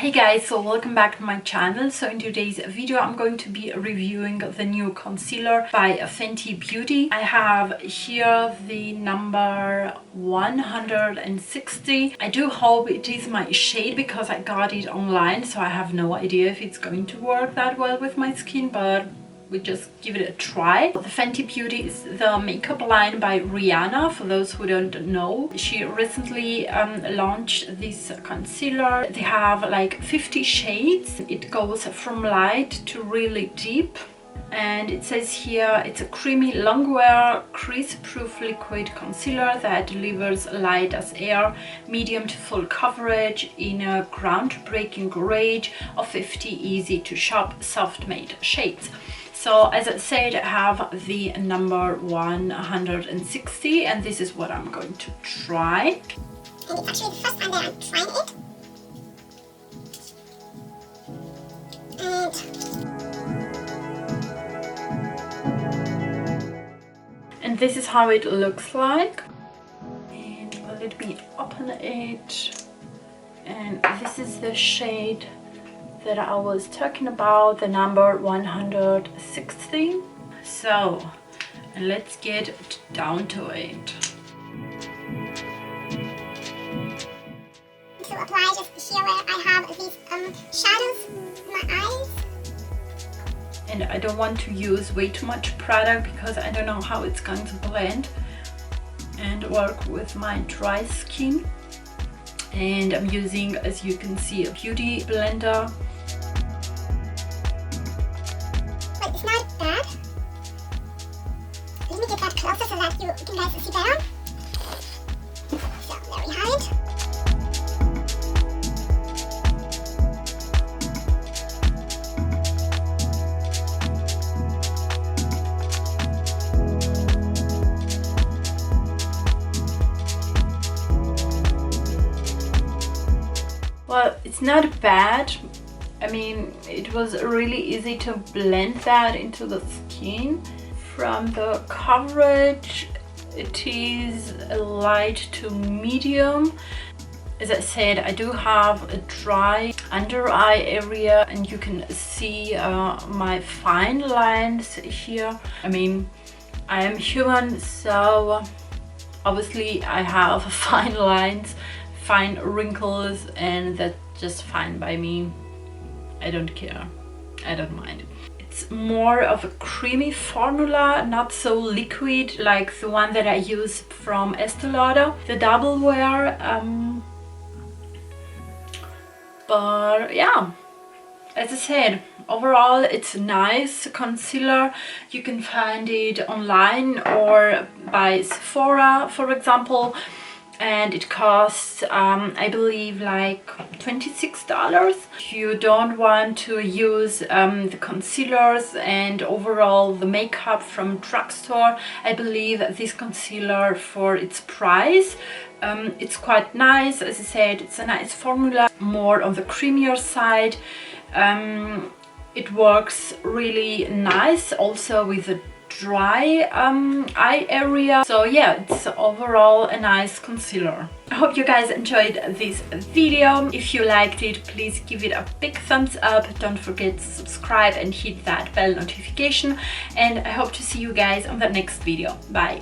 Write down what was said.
Hey guys, so welcome back to my channel. So in today's video I'm going to be reviewing the new concealer by Fenty Beauty. I have here the number 160. I do hope it is my shade because I got it online, so I have no idea if it's going to work that well with my skin, but we just give it a try. The Fenty Beauty is the makeup line by Rihanna, for those who don't know. She recently launched this concealer. They have like 50 shades. It goes from light to really deep. And it says here it's a creamy long-wear crease-proof liquid concealer that delivers light as air, medium to full coverage in a groundbreaking range of 50 easy-to-shop soft-matte shades. So as I said, I have the number 160 and this is what I'm going to try. And it's actually the first time that I'm trying it. And this is how it looks like. And let me open it. And this is the shade that I was talking about, the number 160. So let's get down to it. To apply just here where I have these shadows in my eyes. And I don't want to use way too much product because I don't know how it's going to blend and work with my dry skin. And I'm using, as you can see, a beauty blender. But it's not bad. Let me get that closer so that you can guys see better. So there we have it. Well, it's not bad. I mean, it was really easy to blend that into the skin. From the coverage, it is a light to medium. As I said, I do have a dry under eye area and you can see my fine lines here. I mean, I am human, so obviously I have fine lines, fine wrinkles, and that's just fine by me. I don't care, I don't mind. It's more of a creamy formula, not so liquid like the one that I use from Estee Lauder, the double wear. But yeah, as I said, overall it's a nice concealer. You can find it online or by Sephora, for example, and it costs I believe like $26. If you don't want to use the concealers and overall the makeup from drugstore, I believe this concealer, for its price, it's quite nice. As I said, it's a nice formula, more on the creamier side. It works really nice also with the dry eye area. So yeah, it's overall a nice concealer. I hope you guys enjoyed this video. If you liked it, please give it a big thumbs up. Don't forget to subscribe and hit that bell notification, and I hope to see you guys on the next video. Bye.